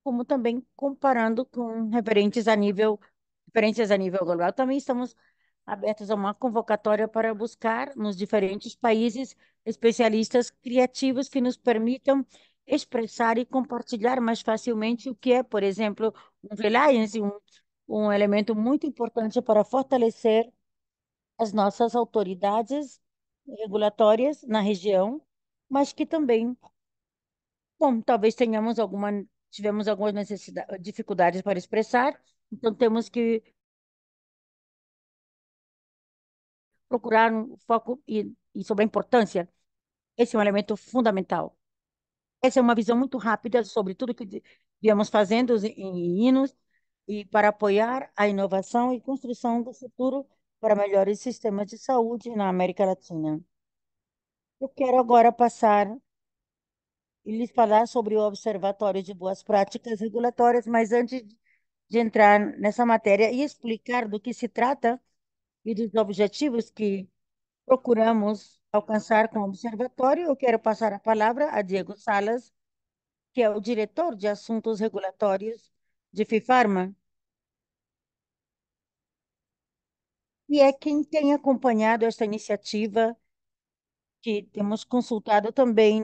como também comparando com referências a nível global. Também estamos abertos a uma convocatória para buscar nos diferentes países especialistas criativos que nos permitam expressar e compartilhar mais facilmente o que é, por exemplo, um reliance, um elemento muito importante para fortalecer as nossas autoridades regulatórias na região, mas que também, bom, talvez tivemos algumas dificuldades para expressar, então temos que procurar um foco e sobre a importância. Esse é um elemento fundamental. Essa é uma visão muito rápida sobre tudo que viemos fazendo em Inos e para apoiar a inovação e construção do futuro para melhores sistemas de saúde na América Latina. Eu quero agora passar e lhes falar sobre o Observatório de Boas Práticas Regulatórias, mas antes de entrar nessa matéria e explicar do que se trata e dos objetivos que procuramos alcançar com o observatório, eu quero passar a palavra a Diego Salas, que é o diretor de assuntos regulatórios de FIFARMA, e é quem tem acompanhado esta iniciativa, que temos consultado também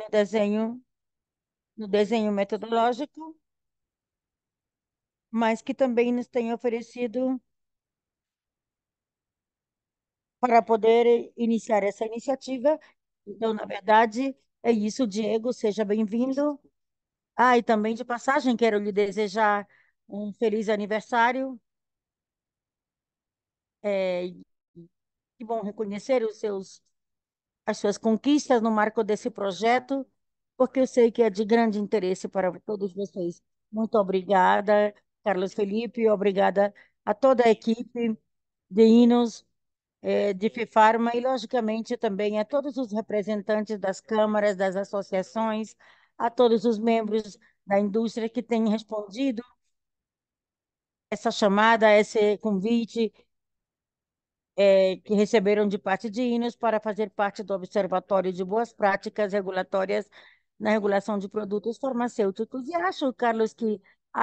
no desenho metodológico, mas que também nos tem oferecido para poder iniciar essa iniciativa. Então, na verdade, é isso, Diego, seja bem-vindo. Ah, e também de passagem, quero lhe desejar um feliz aniversário. É, que bom reconhecer as suas conquistas no marco desse projeto, porque eu sei que é de grande interesse para todos vocês. Muito obrigada, Carlos Felipe, obrigada a toda a equipe de Inos, de FIFARMA e, logicamente, também a todos os representantes das câmaras, das associações, a todos os membros da indústria que têm respondido essa chamada, esse convite que receberam de parte de Inos para fazer parte do Observatório de Boas Práticas Regulatórias na regulação de produtos farmacêuticos. E acho, Carlos, que,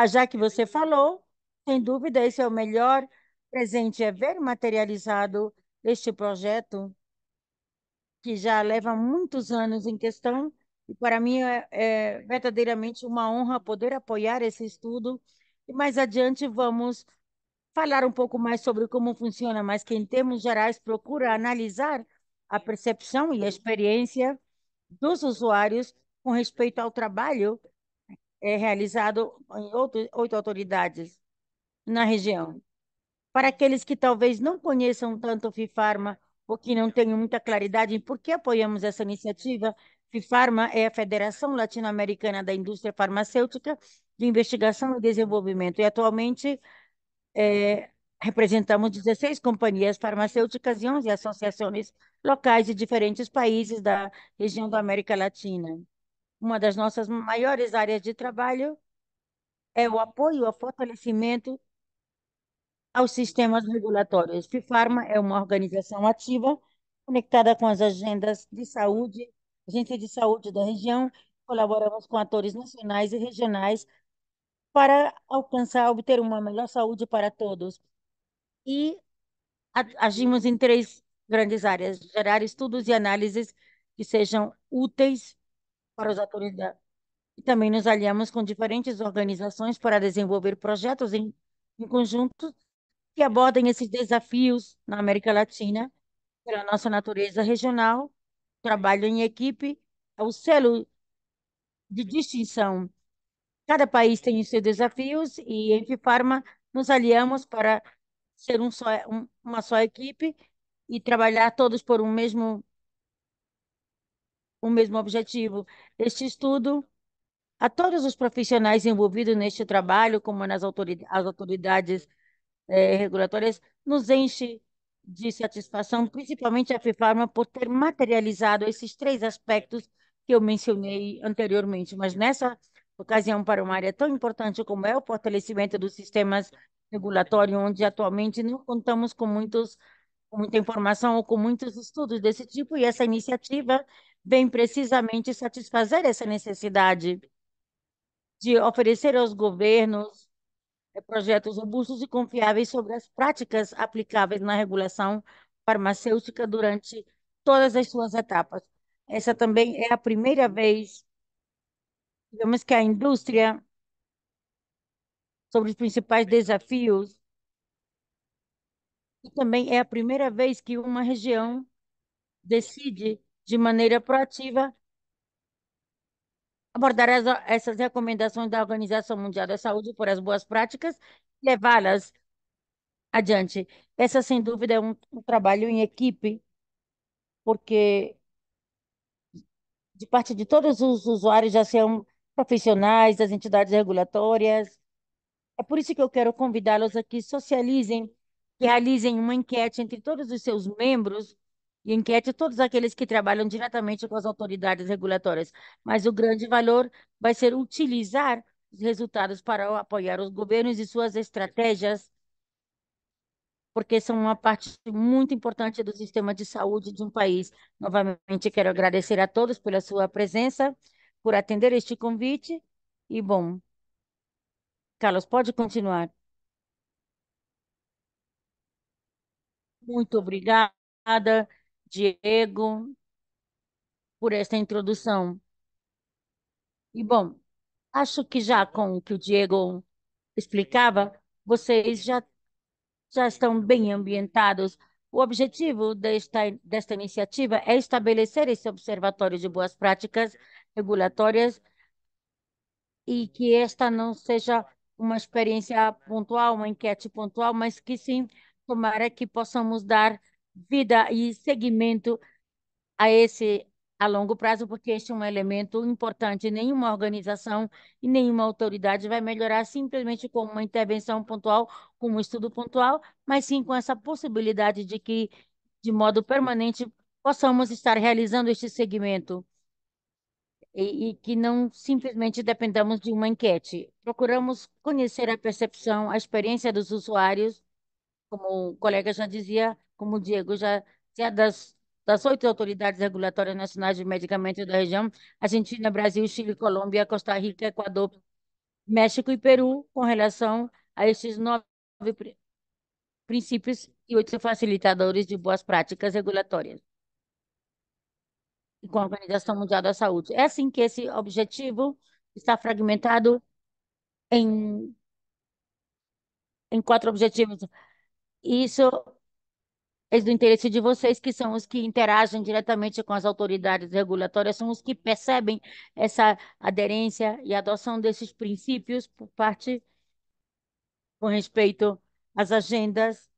já que você falou, sem dúvida, esse é o melhor presente é ver materializado este projeto, que já leva muitos anos em questão, e para mim é verdadeiramente uma honra poder apoiar esse estudo. E mais adiante vamos falar um pouco mais sobre como funciona, mas que em termos gerais procura analisar a percepção e a experiência dos usuários com respeito ao trabalho realizado em oito autoridades na região. Para aqueles que talvez não conheçam tanto o FIFARMA ou que não tenham muita claridade em por que apoiamos essa iniciativa, FIFARMA é a Federação Latino-Americana da Indústria Farmacêutica de Investigação e Desenvolvimento, e atualmente é, representamos 16 companhias farmacêuticas e 11 associações locais de diferentes países da região da América Latina. Uma das nossas maiores áreas de trabalho é o apoio ao fortalecimento aos sistemas regulatórios. FIFARMA é uma organização ativa conectada com as agendas de saúde, agência de saúde da região. Colaboramos com atores nacionais e regionais para obter uma melhor saúde para todos. E agimos em três grandes áreas: gerar estudos e análises que sejam úteis para os atores e também nos aliamos com diferentes organizações para desenvolver projetos em conjunto que abordem esses desafios na América Latina, pela nossa natureza regional, trabalho em equipe, é o selo de distinção. Cada país tem os seus desafios e em Fifarma nos aliamos para ser uma só equipe e trabalhar todos por um mesmo objetivo. Este estudo, a todos os profissionais envolvidos neste trabalho, como as autoridades regulatórias, nos enche de satisfação, principalmente a FIFARMA, por ter materializado esses três aspectos que eu mencionei anteriormente. Mas nessa ocasião, para uma área tão importante como é o fortalecimento dos sistemas regulatórios, onde atualmente não contamos com muita informação ou com muitos estudos desse tipo, e essa iniciativa vem precisamente satisfazer essa necessidade. de oferecer aos governos projetos robustos e confiáveis sobre as práticas aplicáveis na regulação farmacêutica durante todas as suas etapas. Essa também é a primeira vez, digamos que a indústria, sobre os principais desafios, e também é a primeira vez que uma região decide, de maneira proativa, abordar essas recomendações da Organização Mundial da Saúde por as boas práticas e levá-las adiante. Essa, sem dúvida, é um trabalho em equipe, porque de parte de todos os usuários, já sejam profissionais, das entidades regulatórias. É por isso que eu quero convidá-los a que socializem, que realizem uma enquete entre todos os seus membros e enquete todos aqueles que trabalham diretamente com as autoridades regulatórias. Mas o grande valor vai ser utilizar os resultados para apoiar os governos e suas estratégias, porque são uma parte muito importante do sistema de saúde de um país. Novamente, quero agradecer a todos pela sua presença, por atender este convite. E, bom, Carlos, pode continuar. Muito obrigada, Diego, por esta introdução. E, bom, acho que já com o que o Diego explicava, vocês já estão bem ambientados. O objetivo desta iniciativa é estabelecer esse observatório de boas práticas regulatórias e que esta não seja uma experiência pontual, uma enquete pontual, mas que sim, tomara que possamos dar vida e seguimento a esse a longo prazo, porque este é um elemento importante. Nenhuma organização e nenhuma autoridade vai melhorar simplesmente com uma intervenção pontual, com um estudo pontual, mas sim com essa possibilidade de que, de modo permanente, possamos estar realizando este segmento e que não simplesmente dependamos de uma enquete. Procuramos conhecer a percepção, a experiência dos usuários, como o colega já dizia, como o Diego já dizia, das 8 autoridades regulatórias nacionais de medicamentos da região, Argentina, Brasil, Chile, Colômbia, Costa Rica, Equador, México e Peru, com relação a estes 9 princípios e 8 facilitadores de boas práticas regulatórias, e com a Organização Mundial da Saúde. É assim que esse objetivo está fragmentado em, em 4 objetivos. Isso é do interesse de vocês, que são os que interagem diretamente com as autoridades regulatórias, são os que percebem essa aderência e adoção desses princípios por parte, com respeito às agendas,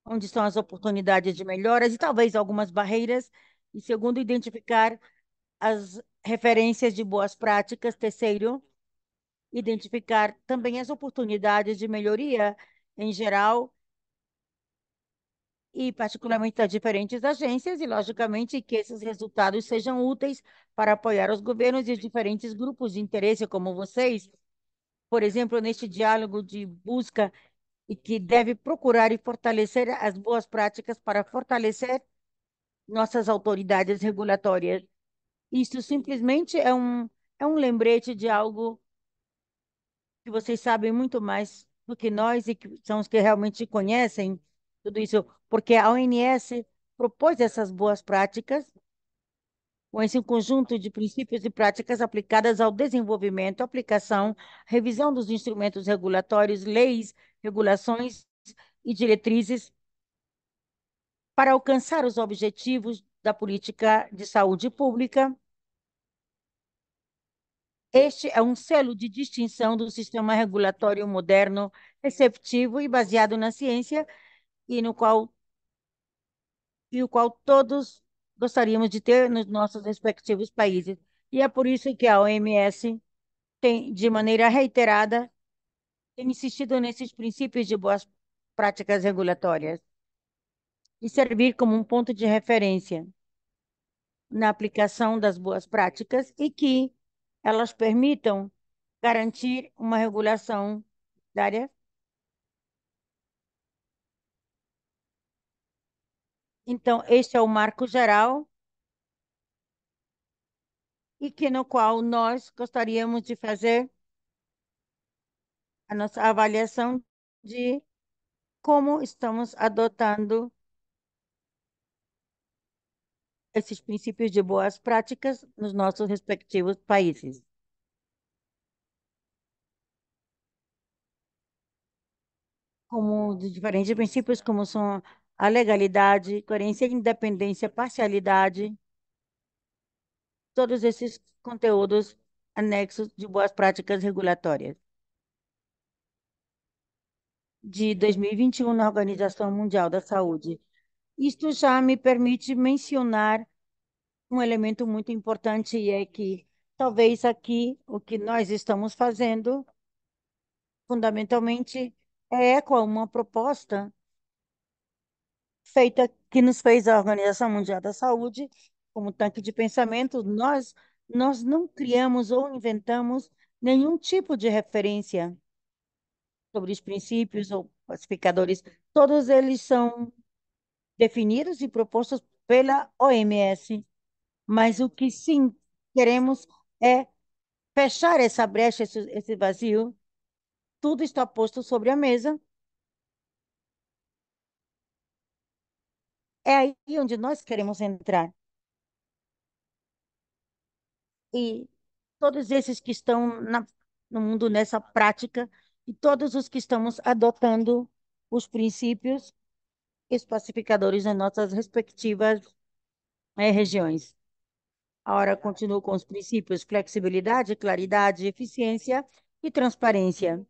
onde estão as oportunidades de melhoras e talvez algumas barreiras, e segundo, identificar as referências de boas práticas, terceiro, identificar também as oportunidades de melhoria em geral e particularmente das diferentes agências, e, logicamente, que esses resultados sejam úteis para apoiar os governos e os diferentes grupos de interesse, como vocês, por exemplo, neste diálogo de busca e que deve procurar e fortalecer as boas práticas para fortalecer nossas autoridades regulatórias. Isso simplesmente é um lembrete de algo que vocês sabem muito mais do que nós e que são os que realmente conhecem tudo isso, porque a ONS propôs essas boas práticas com esse conjunto de princípios e práticas aplicadas ao desenvolvimento, aplicação, revisão dos instrumentos regulatórios, leis, regulações e diretrizes para alcançar os objetivos da política de saúde pública. Este é um selo de distinção do sistema regulatório moderno, receptivo e baseado na ciência, e no qual o qual todos gostaríamos de ter nos nossos respectivos países. E é por isso que a OMS tem, de maneira reiterada, tem insistido nesses princípios de boas práticas regulatórias e servir como um ponto de referência na aplicação das boas práticas e que elas permitam garantir uma regulação da área. Então, este é o marco geral e que no qual nós gostaríamos de fazer a nossa avaliação de como estamos adotando esses princípios de boas práticas nos nossos respectivos países, como de diferentes princípios, como são a legalidade, coerência, independência, parcialidade, todos esses conteúdos anexos de boas práticas regulatórias de 2021 na Organização Mundial da Saúde. Isto já me permite mencionar um elemento muito importante e é que talvez aqui o que nós estamos fazendo fundamentalmente é com uma proposta feita que nos fez a Organização Mundial da Saúde como tanque de pensamento. Nós não criamos ou inventamos nenhum tipo de referência sobre os princípios ou classificadores. Todos eles são definidos e propostos pela OMS, mas o que sim queremos é fechar essa brecha, esse vazio. Tudo está posto sobre a mesa. É aí onde nós queremos entrar. E todos esses que estão no mundo nessa prática, e todos os que estamos adotando os princípios especificadores nas nossas respectivas regiões. Agora continuo com os princípios flexibilidade, claridade, eficiência e transparência.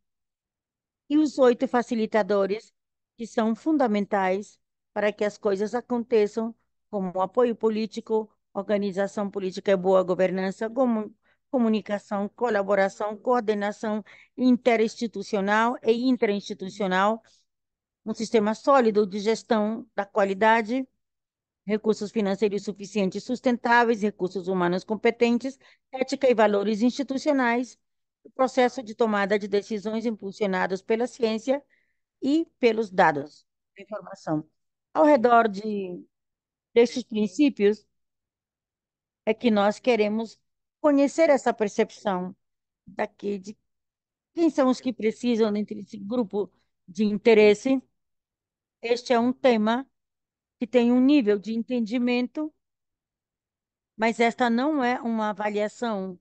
E os 8 facilitadores que são fundamentais para que as coisas aconteçam, como apoio político, organização política e boa governança, comunicação, colaboração, coordenação interinstitucional e interinstitucional, um sistema sólido de gestão da qualidade, recursos financeiros suficientes e sustentáveis, recursos humanos competentes, ética e valores institucionais, o processo de tomada de decisões impulsionados pela ciência e pelos dados de informação. Ao redor desses princípios é que nós queremos conhecer essa percepção daqui de quem são os que precisam dentro desse grupo de interesse. Este é um tema que tem um nível de entendimento, mas esta não é uma avaliação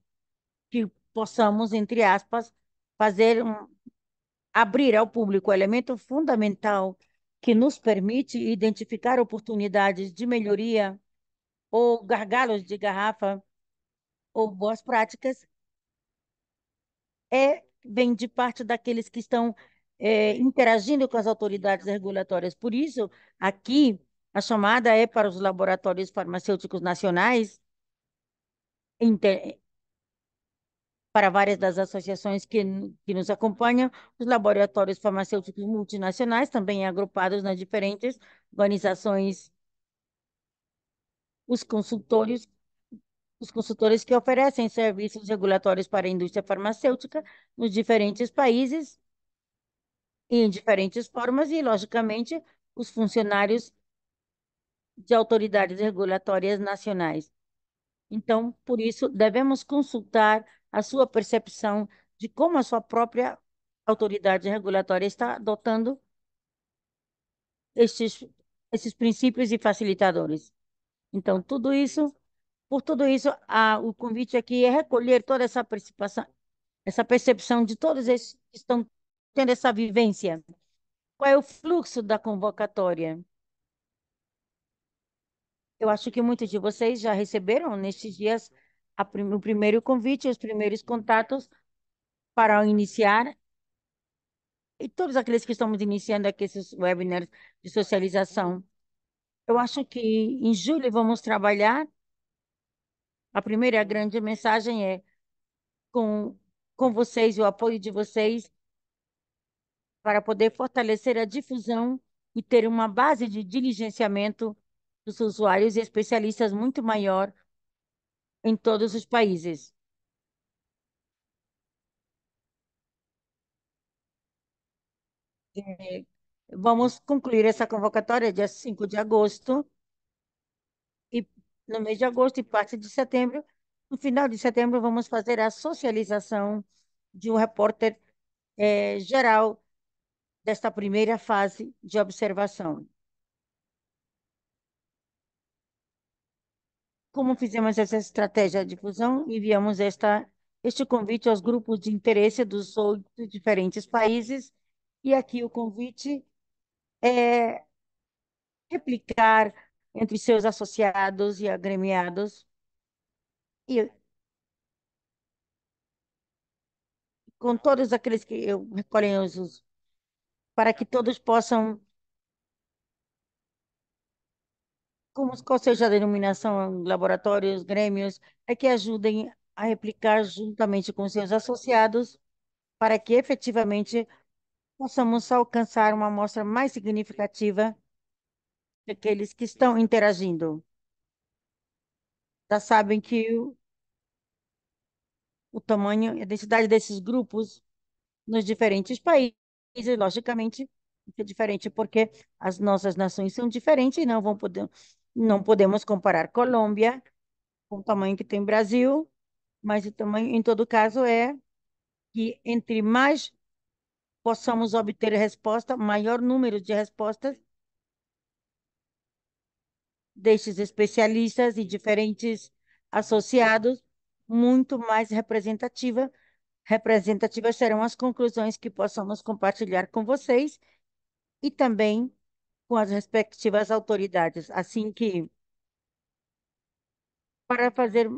que possamos, entre aspas, fazer abrir ao público o elemento fundamental que nos permite identificar oportunidades de melhoria ou gargalos de garrafa ou boas práticas vem de parte daqueles que estão interagindo com as autoridades regulatórias. Por isso, aqui a chamada é para os laboratórios farmacêuticos nacionais, para várias das associações que nos acompanham, os laboratórios farmacêuticos multinacionais, também agrupados nas diferentes organizações, os consultores, os consultores que oferecem serviços regulatórios para a indústria farmacêutica nos diferentes países e em diferentes formas, e, logicamente, os funcionários de autoridades regulatórias nacionais. Então, por isso, devemos consultar a sua percepção de como a sua própria autoridade regulatória está adotando estes, esses princípios e facilitadores. Então, por tudo isso, o convite aqui é recolher toda essa percepção de todos esses que estão tendo essa vivência. Qual é o fluxo da convocatória? Eu acho que muitos de vocês já receberam nestes dias o primeiro convite, os primeiros contatos para iniciar, e todos aqueles que estamos iniciando aqui esses webinars de socialização. Eu acho que em julho vamos trabalhar. A primeira grande mensagem é com, com vocês, o apoio de vocês, para poder fortalecer a difusão e ter uma base de diligenciamento dos usuários e especialistas muito maior em todos os países. Vamos concluir essa convocatória dia 5 de agosto, e no mês de agosto e parte de setembro, No final de setembro, vamos fazer a socialização de um repórter geral desta primeira fase de observação. Como fizemos essa estratégia de difusão, enviamos este convite aos grupos de interesse dos 8 diferentes países, e aqui o convite é replicar entre seus associados e agremiados, e com todos aqueles que eu recolhem para que todos possam, qual seja a denominação, laboratórios, grêmios, é que ajudem a replicar juntamente com seus associados, para que efetivamente possamos alcançar uma amostra mais significativa daqueles que estão interagindo. Já sabem que o tamanho e a densidade desses grupos nos diferentes países, logicamente, é diferente, porque as nossas nações são diferentes e não podemos comparar Colômbia com o tamanho que tem Brasil, mas o tamanho, em todo caso, é que entre mais possamos obter resposta, maior número de respostas destes especialistas e diferentes associados, muito mais representativas serão as conclusões que possamos compartilhar com vocês e também com as respectivas autoridades, assim que, para fazer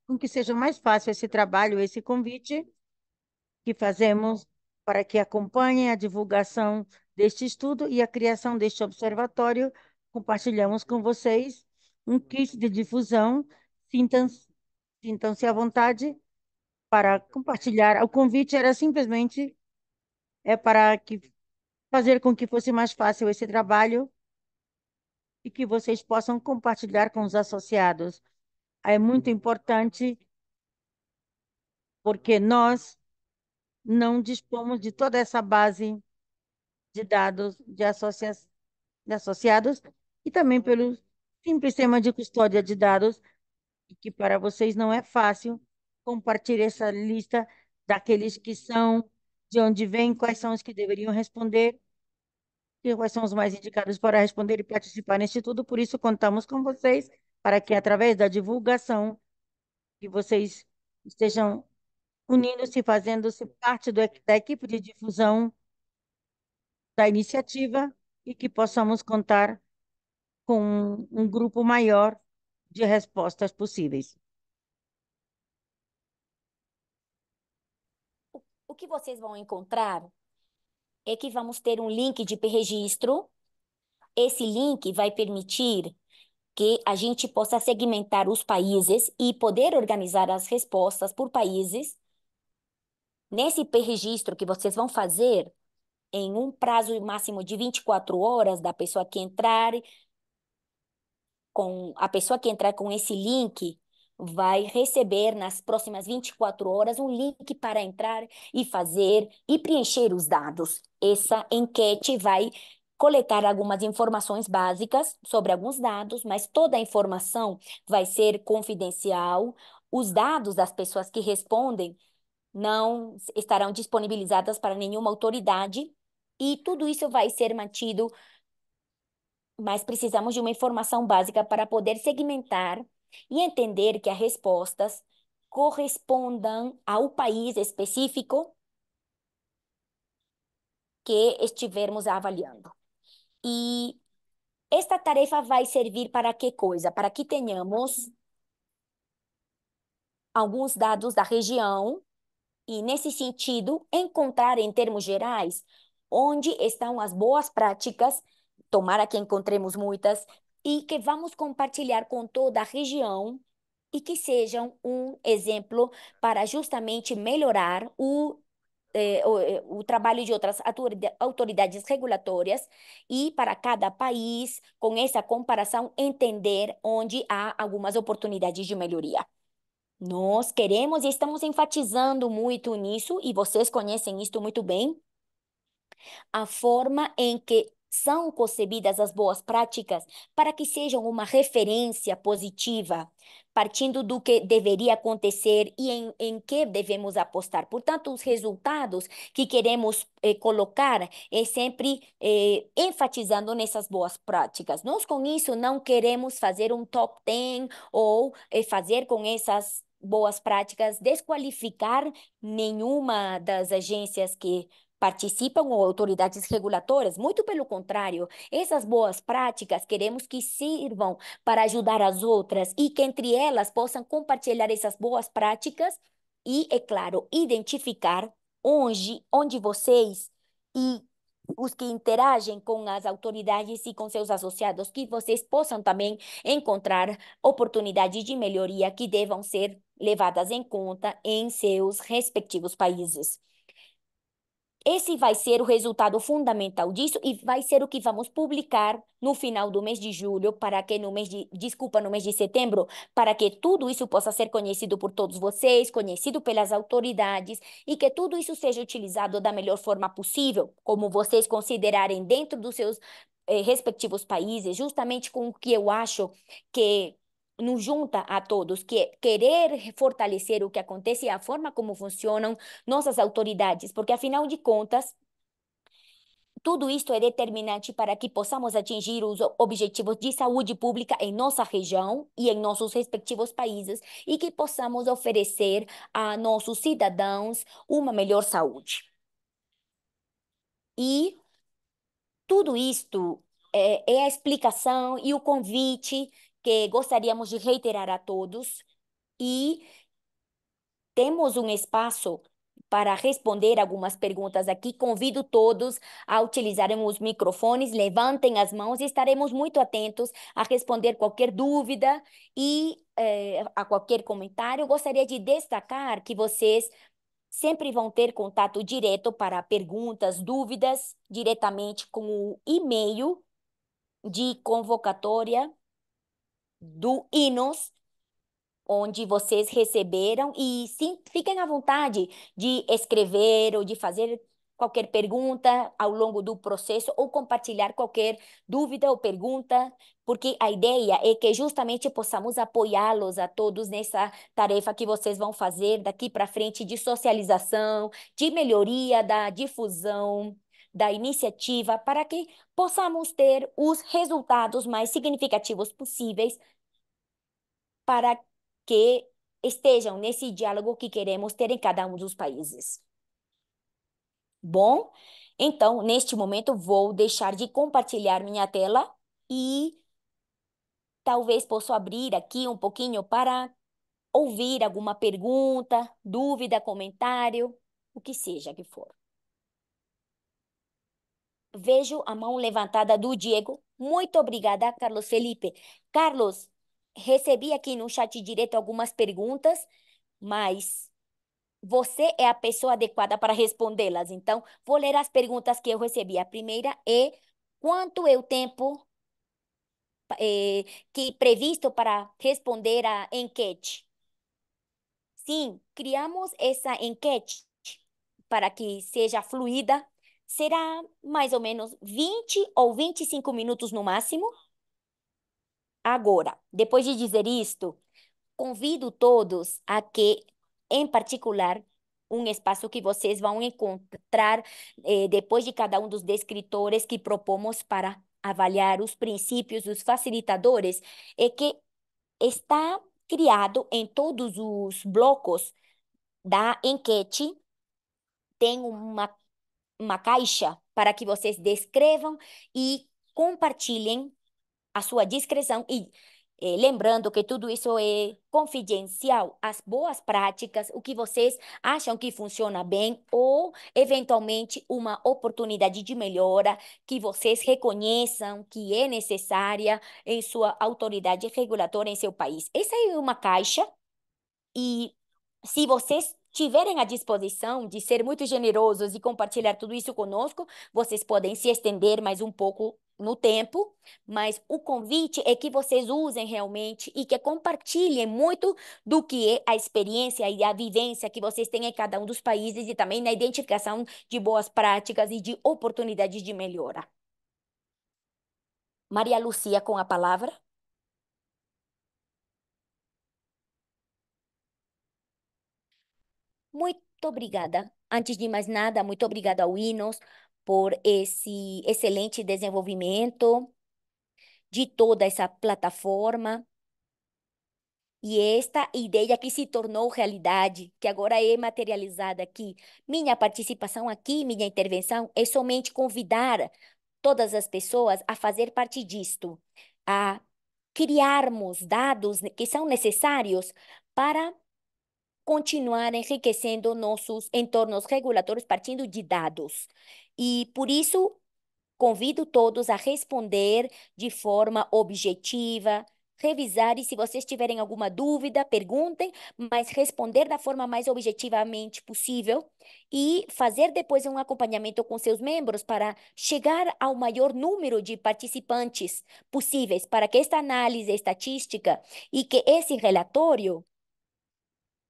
com que seja mais fácil esse trabalho, esse convite que fazemos para que acompanhem a divulgação deste estudo e a criação deste observatório, compartilhamos com vocês um kit de difusão. Sintam, sintam-se à vontade para compartilhar. O convite era simplesmente para fazer com que fosse mais fácil esse trabalho e que vocês possam compartilhar com os associados. É muito importante porque nós não dispomos de toda essa base de dados de associados e também pelo simples tema de custódia de dados, e que para vocês não é fácil compartilhar essa lista daqueles que são, de onde vêm, quais são os que deveriam responder e quais são os mais indicados para responder e participar neste tudo. Por isso, contamos com vocês para que, através da divulgação, que vocês estejam unindo-se, fazendo-se parte da equipe de difusão da iniciativa e que possamos contar com um grupo maior de respostas possíveis. O que vocês vão encontrar é que vamos ter um link de registro. Esse link vai permitir que a gente possa segmentar os países e poder organizar as respostas por países. Nesse registro que vocês vão fazer, em um prazo máximo de 24 horas da pessoa que entrar, com esse link vai receber nas próximas 24 horas um link para entrar e fazer e preencher os dados. Essa enquete vai coletar algumas informações básicas sobre alguns dados, mas toda a informação vai ser confidencial. Os dados das pessoas que respondem não estarão disponibilizadas para nenhuma autoridade e tudo isso vai ser mantido, mas precisamos de uma informação básica para poder segmentar e entender que as respostas correspondam ao país específico que estivermos avaliando. E esta tarefa vai servir para que coisa? Para que tenhamos alguns dados da região e, nesse sentido, encontrar em termos gerais onde estão as boas práticas, tomara que encontremos muitas, e que vamos compartilhar com toda a região e que sejam um exemplo para justamente melhorar o trabalho de outras autoridades regulatórias e para cada país, com essa comparação, entender onde há algumas oportunidades de melhoria. Nós queremos e estamos enfatizando muito nisso, e vocês conhecem isto muito bem, a forma em que são concebidas as boas práticas para que sejam uma referência positiva partindo do que deveria acontecer e em que devemos apostar. Portanto, os resultados que queremos colocar é sempre enfatizando nessas boas práticas. Nós, com isso, não queremos fazer um top 10 ou fazer com essas boas práticas desqualificar nenhuma das agências que participam ou autoridades regulatórias. Muito pelo contrário, essas boas práticas queremos que sirvam para ajudar as outras e que entre elas possam compartilhar essas boas práticas e, é claro, identificar onde vocês e os que interagem com as autoridades e com seus associados, que vocês possam também encontrar oportunidades de melhoria que devam ser levadas em conta em seus respectivos países. Esse vai ser o resultado fundamental disso e vai ser o que vamos publicar no final do mês de julho, para que no mês de setembro, para que tudo isso possa ser conhecido por todos vocês, conhecido pelas autoridades e que tudo isso seja utilizado da melhor forma possível, como vocês considerarem dentro dos seus respectivos países, justamente com o que eu acho que nos junta a todos, que é querer fortalecer o que acontece e a forma como funcionam nossas autoridades, porque afinal de contas, tudo isto é determinante para que possamos atingir os objetivos de saúde pública em nossa região e em nossos respectivos países e que possamos oferecer a nossos cidadãos uma melhor saúde. E tudo isto é a explicação e o convite que gostaríamos de reiterar a todos e temos um espaço para responder algumas perguntas aqui. Convido todos a utilizarem os microfones, levantem as mãos e estaremos muito atentos a responder qualquer dúvida e a qualquer comentário. Gostaria de destacar que vocês sempre vão ter contato direto para perguntas, dúvidas, diretamente com o e-mail de convocatória do INOS, onde vocês receberam, e sim, fiquem à vontade de escrever ou de fazer qualquer pergunta ao longo do processo ou compartilhar qualquer dúvida ou pergunta, porque a ideia é que justamente possamos apoiá-los a todos nessa tarefa que vocês vão fazer daqui para frente de socialização, de melhoria da difusão da iniciativa, para que possamos ter os resultados mais significativos possíveis para que estejam nesse diálogo que queremos ter em cada um dos países. Bom, então, neste momento, vou deixar de compartilhar minha tela e talvez possa abrir aqui um pouquinho para ouvir alguma pergunta, dúvida, comentário, o que seja que for. Vejo a mão levantada do Diego. Muito obrigada, Carlos Felipe. Carlos, recebi aqui no chat direto algumas perguntas, mas você é a pessoa adequada para respondê-las. Então, vou ler as perguntas que eu recebi. A primeira é: quanto é o tempo que previsto para responder à enquete? Sim, criamos essa enquete para que seja fluida. Será mais ou menos 20 ou 25 minutos no máximo. Agora, depois de dizer isto, convido todos a que, em particular, um espaço que vocês vão encontrar depois de cada um dos descritores que propomos para avaliar os princípios dos facilitadores, é que está criado em todos os blocos da enquete, tem uma caixa para que vocês descrevam e compartilhem a sua discrição e lembrando que tudo isso é confidencial, as boas práticas, o que vocês acham que funciona bem ou, eventualmente, uma oportunidade de melhora que vocês reconheçam que é necessária em sua autoridade regulatória em seu país. Essa é uma caixa e se vocês tiverem a disposição de ser muito generosos e compartilhar tudo isso conosco, vocês podem se estender mais um pouco no tempo, mas o convite é que vocês usem realmente e que compartilhem muito do que é a experiência e a vivência que vocês têm em cada um dos países e também na identificação de boas práticas e de oportunidades de melhora. Maria Lucia com a palavra. Muito obrigada. Antes de mais nada, muito obrigada ao Inos por esse excelente desenvolvimento de toda essa plataforma e esta ideia que se tornou realidade, que agora é materializada aqui. Minha participação aqui, minha intervenção é somente convidar todas as pessoas a fazer parte disto, a criarmos dados que são necessários para continuar enriquecendo nossos entornos regulatórios partindo de dados. E por isso, convido todos a responder de forma objetiva, revisar e se vocês tiverem alguma dúvida, perguntem, mas responder da forma mais objetivamente possível e fazer depois um acompanhamento com seus membros para chegar ao maior número de participantes possíveis, para que esta análise estatística e que esse relatório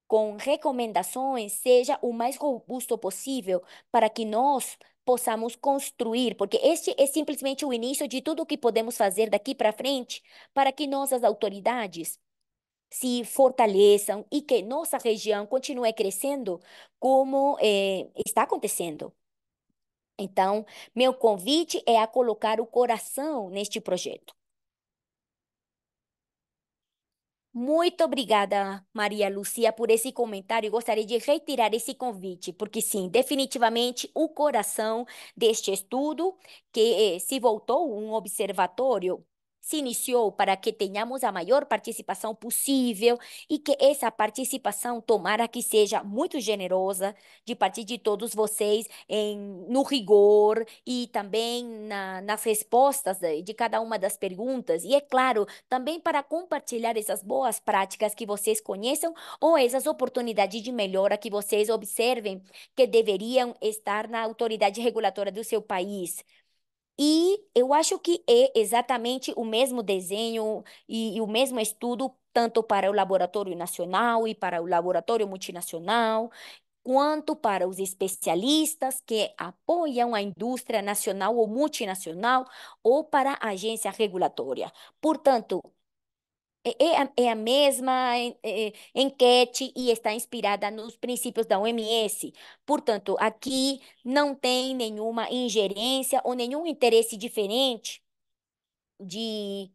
com recomendações seja o mais robusto possível para que nós possamos construir, porque este é simplesmente o início de tudo o que podemos fazer daqui para frente, para que nossas autoridades se fortaleçam e que nossa região continue crescendo como está acontecendo. Então, meu convite é a colocar o coração neste projeto. Muito obrigada, Maria Lucia, por esse comentário. Eu gostaria de retirar esse convite, porque sim, definitivamente o coração deste estudo, que se voltou um observatório, se iniciou para que tenhamos a maior participação possível e que essa participação tomara que seja muito generosa de parte de todos vocês no rigor e também nas respostas de cada uma das perguntas. E é claro, também para compartilhar essas boas práticas que vocês conheçam ou essas oportunidades de melhora que vocês observem que deveriam estar na autoridade regulatória do seu país. E eu acho que é exatamente o mesmo desenho e o mesmo estudo, tanto para o laboratório nacional e para o laboratório multinacional, quanto para os especialistas que apoiam a indústria nacional ou multinacional ou para a agência regulatória. Portanto, é a mesma enquete e está inspirada nos princípios da OMS. Portanto, aqui não tem nenhuma ingerência ou nenhum interesse diferente de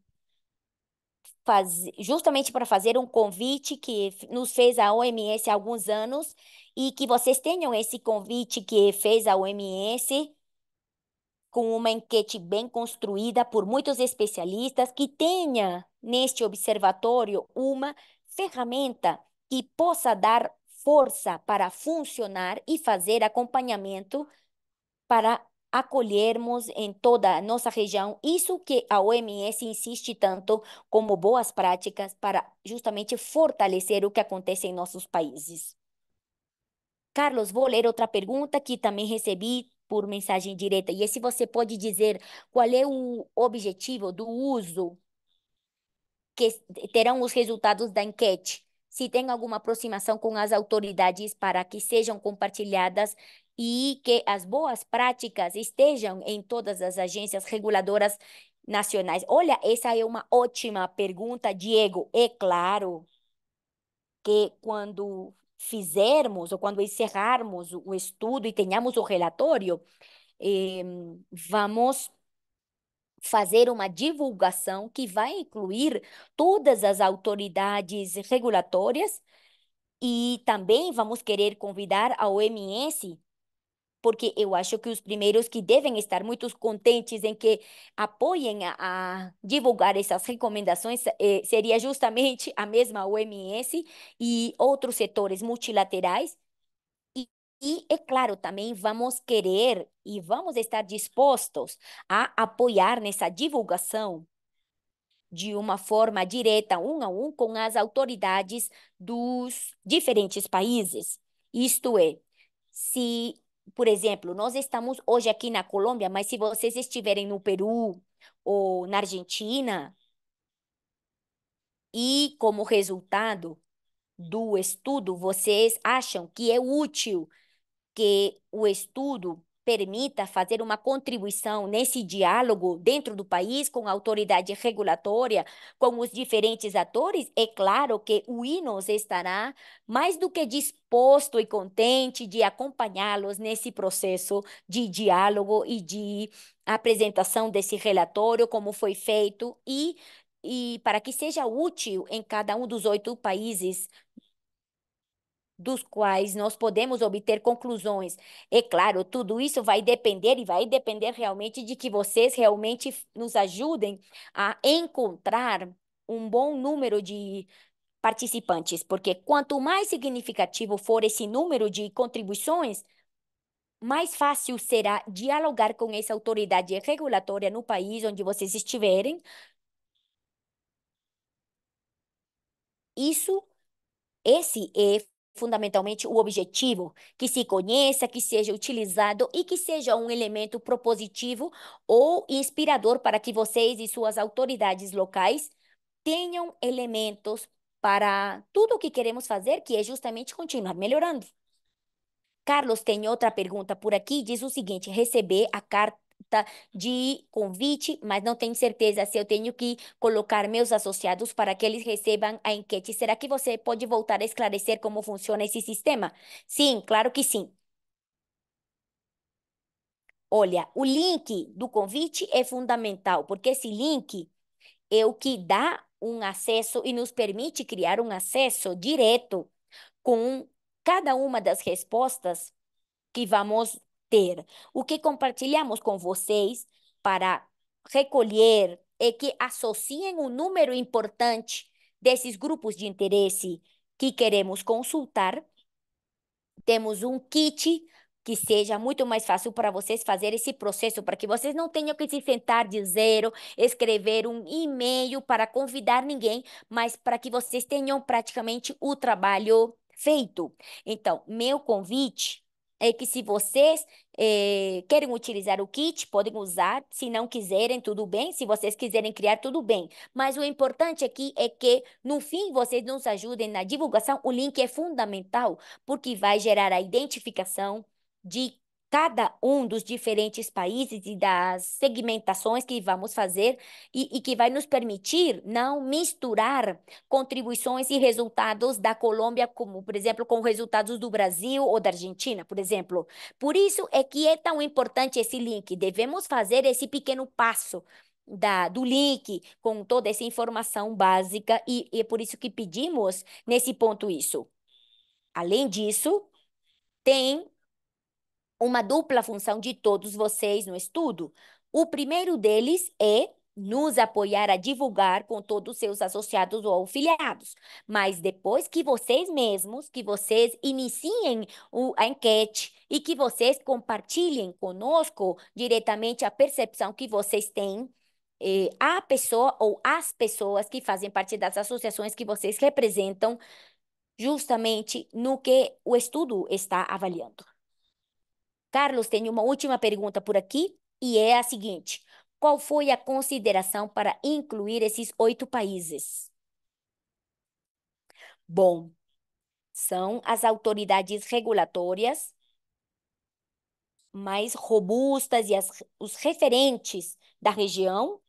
justamente para fazer um convite que nos fez a OMS há alguns anos e que vocês tenham esse convite que fez a OMS com uma enquete bem construída por muitos especialistas, que tenha neste observatório uma ferramenta que possa dar força para funcionar e fazer acompanhamento para acolhermos em toda a nossa região isso que a OMS insiste tanto como boas práticas para justamente fortalecer o que acontece em nossos países. Carlos, vou ler outra pergunta que também recebi por mensagem direta. E se você pode dizer qual é o objetivo do uso que terão os resultados da enquete? Se tem alguma aproximação com as autoridades para que sejam compartilhadas e que as boas práticas estejam em todas as agências reguladoras nacionais. Olha, essa é uma ótima pergunta, Diego. É claro que quando fizermos ou quando encerrarmos o estudo e tenhamos o relatório, eh, vamos fazer uma divulgação que vai incluir todas as autoridades regulatórias e também vamos querer convidar a OMS porque eu acho que os primeiros que devem estar muito contentes em que apoiem a divulgar essas recomendações seria justamente a mesma OMS e outros setores multilaterais. E, e, é claro, também vamos querer e vamos estar dispostos a apoiar nessa divulgação de uma forma direta, um a um, com as autoridades dos diferentes países. Isto é, se, por exemplo, nós estamos hoje aqui na Colômbia, mas se vocês estiverem no Peru ou na Argentina, e como resultado do estudo, vocês acham que é útil que o estudo permita fazer uma contribuição nesse diálogo dentro do país com a autoridade regulatória, com os diferentes atores, é claro que o INOS estará mais do que disposto e contente de acompanhá-los nesse processo de diálogo e de apresentação desse relatório, como foi feito, e para que seja útil em cada um dos 8 países dos quais nós podemos obter conclusões. É claro, tudo isso vai depender e vai depender realmente de que vocês realmente nos ajudem a encontrar um bom número de participantes, porque quanto mais significativo for esse número de contribuições, mais fácil será dialogar com essa autoridade regulatória no país onde vocês estiverem. Isso Esse é fundamentalmente o objetivo, que se conheça, que seja utilizado e que seja um elemento propositivo ou inspirador para que vocês e suas autoridades locais tenham elementos para tudo o que queremos fazer, que é justamente continuar melhorando. Carlos tem outra pergunta por aqui, diz o seguinte: receber a carta de convite, mas não tenho certeza se eu tenho que colocar meus associados para que eles recebam a enquete. Será que você pode voltar a esclarecer como funciona esse sistema? Sim, claro que sim. Olha, o link do convite é fundamental, porque esse link é o que dá um acesso e nos permite criar um acesso direto com cada uma das respostas que vamos ter. O que compartilhamos com vocês para recolher é que associem um número importante desses grupos de interesse que queremos consultar. Temos um kit que seja muito mais fácil para vocês fazer esse processo, para que vocês não tenham que se sentar de zero, escrever um e-mail para convidar ninguém, mas para que vocês tenham praticamente o trabalho feito. Então, meu convite é que se vocês querem utilizar o kit, podem usar. Se não quiserem, tudo bem. Se vocês quiserem criar, tudo bem. Mas o importante aqui é que, no fim, vocês nos ajudem na divulgação. O link é fundamental porque vai gerar a identificação de cada um dos diferentes países e das segmentações que vamos fazer e que vai nos permitir não misturar contribuições e resultados da Colômbia, como, por exemplo, com resultados do Brasil ou da Argentina, por exemplo. Por isso é que é tão importante esse link. Devemos fazer esse pequeno passo do link com toda essa informação básica e é por isso que pedimos nesse ponto isso. Além disso, tem uma dupla função de todos vocês no estudo. O primeiro deles é nos apoiar a divulgar com todos os seus associados ou afiliados. Mas depois que vocês mesmos, que vocês iniciem a enquete e que vocês compartilhem conosco diretamente a percepção que vocês têm, a pessoa ou as pessoas que fazem parte das associações que vocês representam, justamente no que o estudo está avaliando. Carlos, tem uma última pergunta por aqui e é a seguinte: qual foi a consideração para incluir esses 8 países? Bom, são as autoridades regulatórias mais robustas e os referentes da região,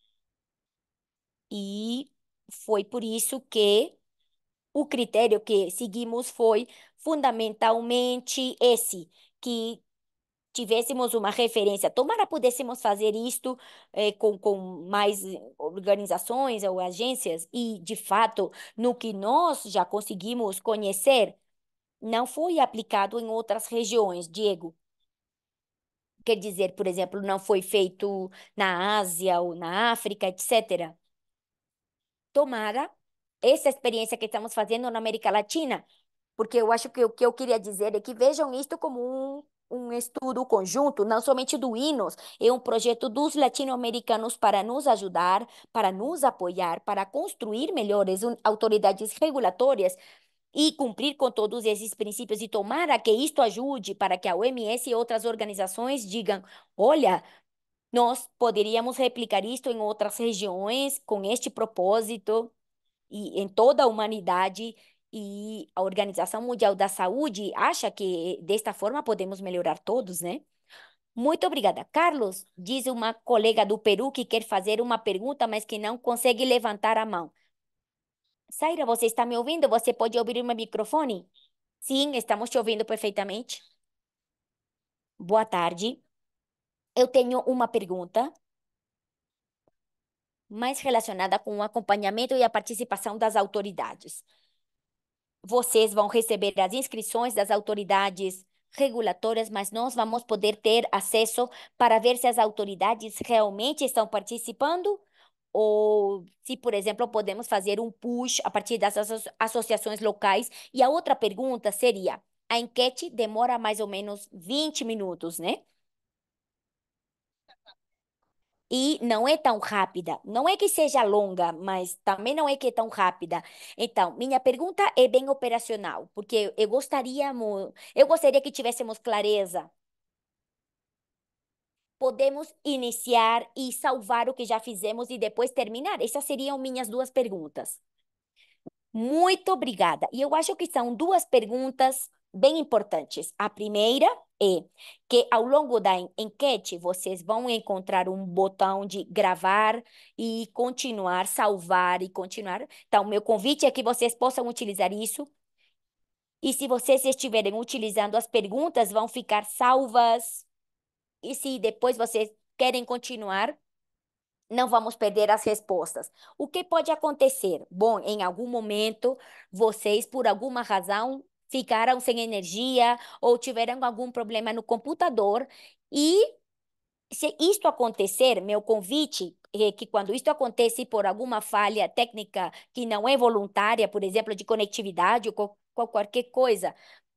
e foi por isso que o critério que seguimos foi fundamentalmente esse, que tivéssemos uma referência. Tomara pudéssemos fazer isto com mais organizações ou agências e, de fato, no que nós já conseguimos conhecer, não foi aplicado em outras regiões, Diego. Quer dizer, por exemplo, não foi feito na Ásia ou na África, etc. Tomara essa experiência que estamos fazendo na América Latina, porque eu acho que o que eu queria dizer é que vejam isto como um estudo conjunto, não somente do INOS, é um projeto dos latino-americanos para nos ajudar, para nos apoiar, para construir melhores autoridades regulatórias e cumprir com todos esses princípios. E tomara que isto ajude para que a OMS e outras organizações digam: olha, nós poderíamos replicar isto em outras regiões com este propósito e em toda a humanidade, e a Organização Mundial da Saúde acha que desta forma podemos melhorar todos, né? Muito obrigada. Carlos, diz uma colega do Peru que quer fazer uma pergunta, mas que não consegue levantar a mão. Zaira, você está me ouvindo? Você pode ouvir o meu microfone? Sim, estamos te ouvindo perfeitamente. Boa tarde. Eu tenho uma pergunta mais relacionada com o acompanhamento e a participação das autoridades. Vocês vão receber as inscrições das autoridades regulatórias, mas nós vamos poder ter acesso para ver se as autoridades realmente estão participando ou se, por exemplo, podemos fazer um push a partir das associações locais. E a outra pergunta seria: a enquete demora mais ou menos 20 minutos, né? E não é tão rápida. Não é que seja longa, mas também não é que é tão rápida. Então, minha pergunta é bem operacional, porque eu gostaria que tivéssemos clareza. Podemos iniciar e salvar o que já fizemos e depois terminar? Essas seriam minhas duas perguntas. Muito obrigada. E eu acho que são duas perguntas bem importantes. A primeira é que ao longo da enquete vocês vão encontrar um botão de gravar e continuar, salvar e continuar. Então, meu convite é que vocês possam utilizar isso. E se vocês estiverem utilizando as perguntas, vão ficar salvas. E se depois vocês querem continuar, não vamos perder as respostas. O que pode acontecer? Bom, em algum momento, vocês, por alguma razão, ficaram sem energia ou tiveram algum problema no computador e se isto acontecer, meu convite é que quando isto acontece por alguma falha técnica que não é voluntária, por exemplo, de conectividade ou qualquer coisa,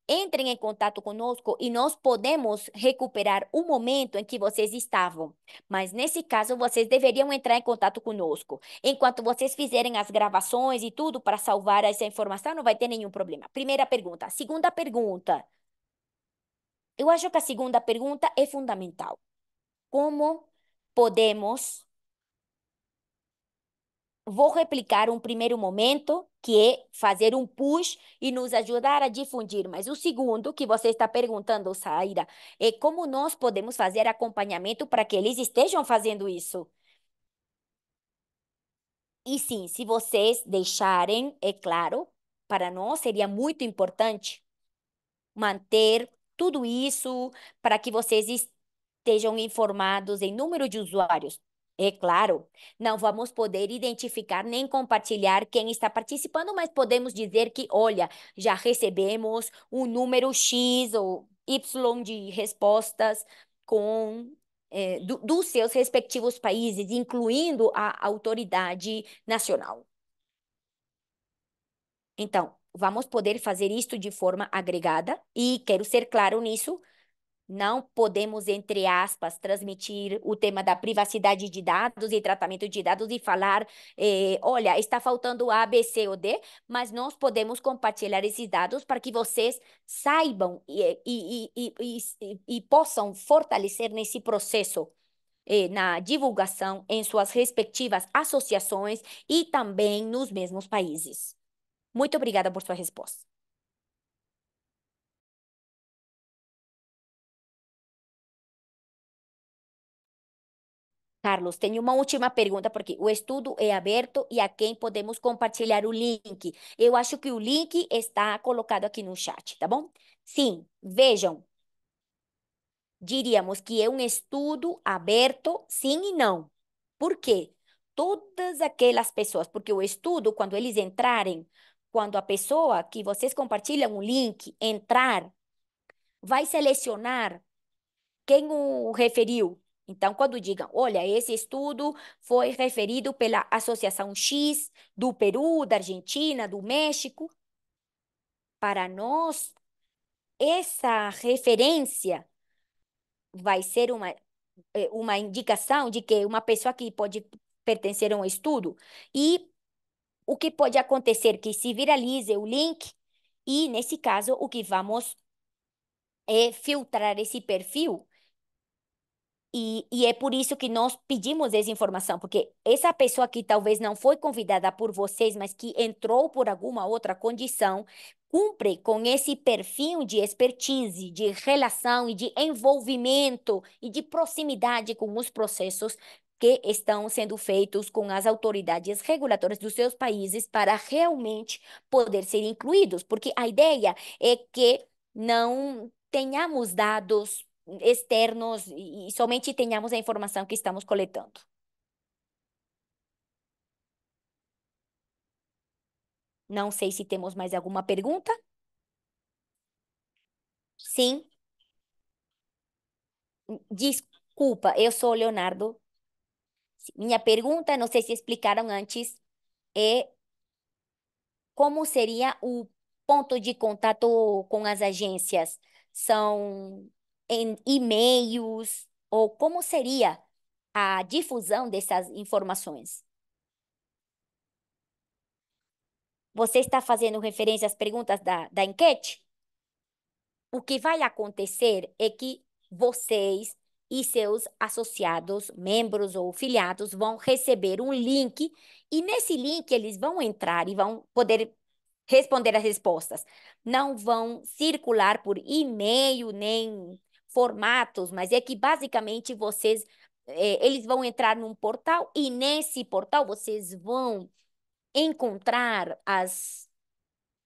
entrem em contato conosco e nós podemos recuperar o momento em que vocês estavam. Mas nesse caso, vocês deveriam entrar em contato conosco. Enquanto vocês fizerem as gravações e tudo para salvar essa informação, não vai ter nenhum problema. Primeira pergunta. Segunda pergunta. Eu acho que a segunda pergunta é fundamental. Como podemos, vou replicar um primeiro momento, que é fazer um push e nos ajudar a difundir. Mas o segundo, que você está perguntando, Saira, é como nós podemos fazer acompanhamento para que eles estejam fazendo isso. E sim, se vocês deixarem, é claro, para nós seria muito importante manter tudo isso para que vocês estejam informados em número de usuários. É claro, não vamos poder identificar nem compartilhar quem está participando, mas podemos dizer que, olha, já recebemos um número X ou Y de respostas dos seus respectivos países, incluindo a autoridade nacional. Então, vamos poder fazer isto de forma agregada e quero ser claro nisso. Não podemos, entre aspas, transmitir o tema da privacidade de dados e tratamento de dados e falar, olha, está faltando A, B, C ou D, mas nós podemos compartilhar esses dados para que vocês saibam e possam fortalecer nesse processo, na divulgação em suas respectivas associações e também nos mesmos países. Muito obrigada por sua resposta. Carlos, tenho uma última pergunta, porque o estudo é aberto e a quem podemos compartilhar o link. Eu acho que o link está colocado aqui no chat, tá bom? Sim, vejam, diríamos que é um estudo aberto, sim e não. Por quê? Todas aquelas pessoas, porque o estudo, quando eles entrarem, quando a pessoa que vocês compartilham o link entrar, vai selecionar quem o referiu. Então, quando digam, olha, esse estudo foi referido pela Associação X do Peru, da Argentina, do México, para nós, essa referência vai ser uma indicação de que uma pessoa que pode pertencer a um estudo. E o que pode acontecer que se viralize o link, e nesse caso, o que vamos é filtrar esse perfil E é por isso que nós pedimos essa informação, porque essa pessoa que talvez não foi convidada por vocês, mas que entrou por alguma outra condição, cumpre com esse perfil de expertise, de relação e de envolvimento e de proximidade com os processos que estão sendo feitos com as autoridades regulatórias dos seus países para realmente poder ser incluídos, porque a ideia é que não tenhamos dados externos e somente tenhamos a informação que estamos coletando. Não sei se temos mais alguma pergunta. Sim, desculpa, eu sou o Leonardo. Minha pergunta, não sei se explicaram antes, é como seria o ponto de contato com as agências? São em e-mails ou como seria a difusão dessas informações? Você está fazendo referência às perguntas da enquete? O que vai acontecer é que vocês e seus associados, membros ou filiados vão receber um link e nesse link eles vão entrar e vão poder responder as respostas. Não vão circular por e-mail nem formatos, mas é que basicamente eles vão entrar num portal e nesse portal vocês vão encontrar as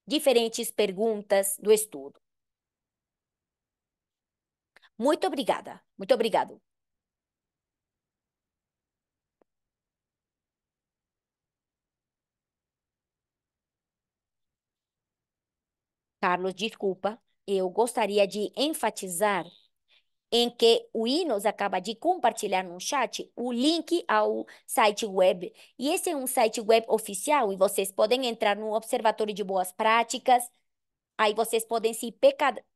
diferentes perguntas do estudo. Muito obrigada. Muito obrigado. Carlos, desculpa. Eu gostaria de enfatizar em que o Inos acaba de compartilhar no chat o link ao site web. E esse é um site web oficial e vocês podem entrar no Observatório de Boas Práticas. Aí vocês podem se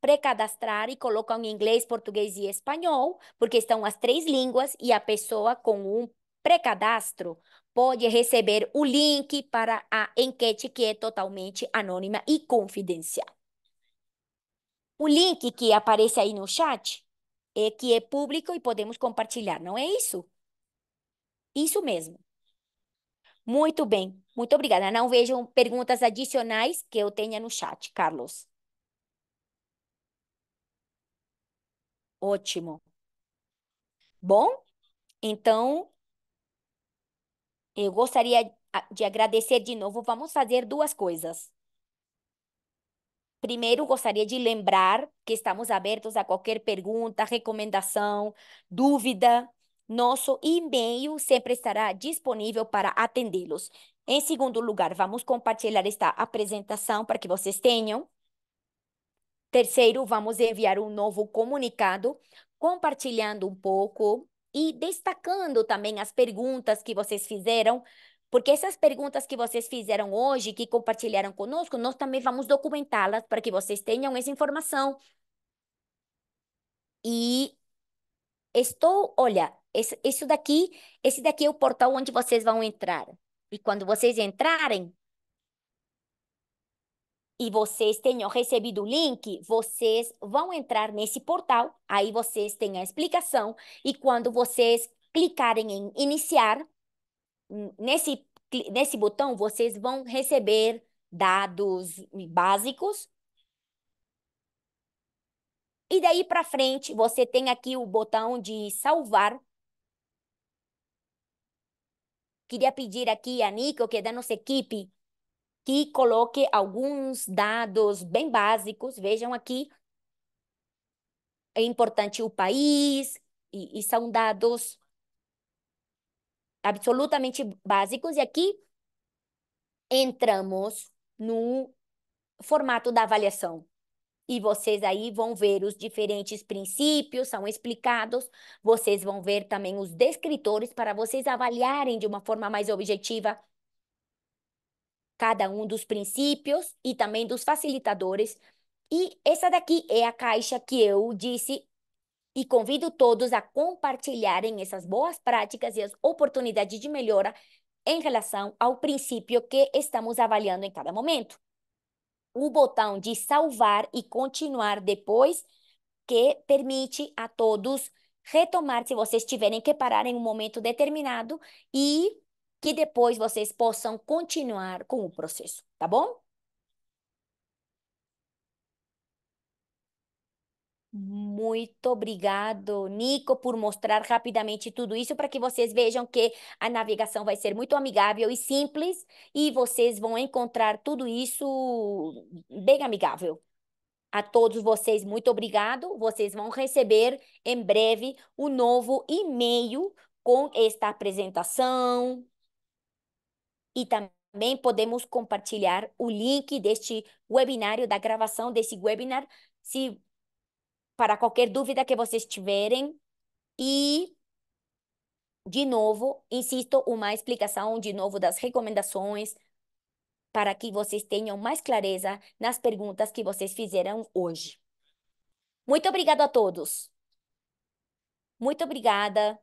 pré-cadastrar e colocam em inglês, português e espanhol, porque estão as três línguas e a pessoa com um pré-cadastro pode receber o link para a enquete que é totalmente anônima e confidencial. O link que aparece aí no chat é que é público e podemos compartilhar, não é isso? Isso mesmo. Muito bem. Muito obrigada. Não vejam perguntas adicionais que eu tenha no chat, Carlos. Ótimo. Bom, então eu gostaria de agradecer de novo. Vamos fazer duas coisas. Primeiro, gostaria de lembrar que estamos abertos a qualquer pergunta, recomendação, dúvida. Nosso e-mail sempre estará disponível para atendê-los. Em segundo lugar, vamos compartilhar esta apresentação para que vocês tenham. Terceiro, vamos enviar um novo comunicado, compartilhando um pouco e destacando também as perguntas que vocês fizeram, porque essas perguntas que vocês fizeram hoje, que compartilharam conosco, nós também vamos documentá-las para que vocês tenham essa informação. E olha, esse daqui é o portal onde vocês vão entrar. E quando vocês entrarem, e vocês tenham recebido o link, vocês vão entrar nesse portal, aí vocês têm a explicação, e quando vocês clicarem em iniciar, nesse botão, vocês vão receber dados básicos, e daí para frente, você tem aqui o botão de salvar. Queria pedir aqui a Nico, que é da nossa equipe, que coloque alguns dados bem básicos, vejam aqui, é importante o país, e são dados absolutamente básicos. E aqui entramos no formato da avaliação. E vocês aí vão ver os diferentes princípios, são explicados. Vocês vão ver também os descritores para vocês avaliarem de uma forma mais objetiva cada um dos princípios e também dos facilitadores. E essa daqui é a caixa que eu disse e convido todos a compartilharem essas boas práticas e as oportunidades de melhora em relação ao princípio que estamos avaliando em cada momento. O botão de salvar e continuar depois, que permite a todos retomar se vocês tiverem que parar em um momento determinado e que depois vocês possam continuar com o processo, tá bom? Muito obrigado, Nico, por mostrar rapidamente tudo isso para que vocês vejam que a navegação vai ser muito amigável e simples e vocês vão encontrar tudo isso bem amigável. A todos vocês, muito obrigado. Vocês vão receber em breve o novo e-mail com esta apresentação e também podemos compartilhar o link deste webinário, da gravação desse webinar, se para qualquer dúvida que vocês tiverem. E, de novo, insisto, uma explicação de novo das recomendações para que vocês tenham mais clareza nas perguntas que vocês fizeram hoje. Muito obrigado a todos. Muito obrigada.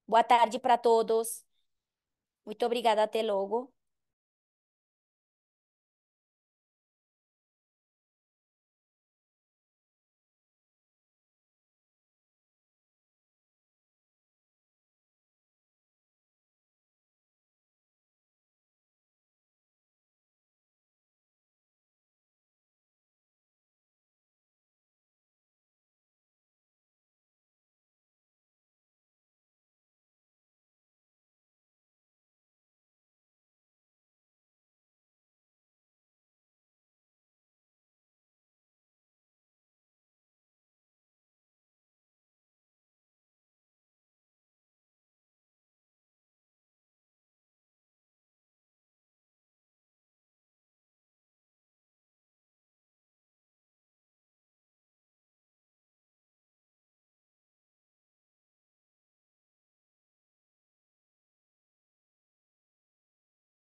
Boa tarde para todos. Muito obrigada. Até logo.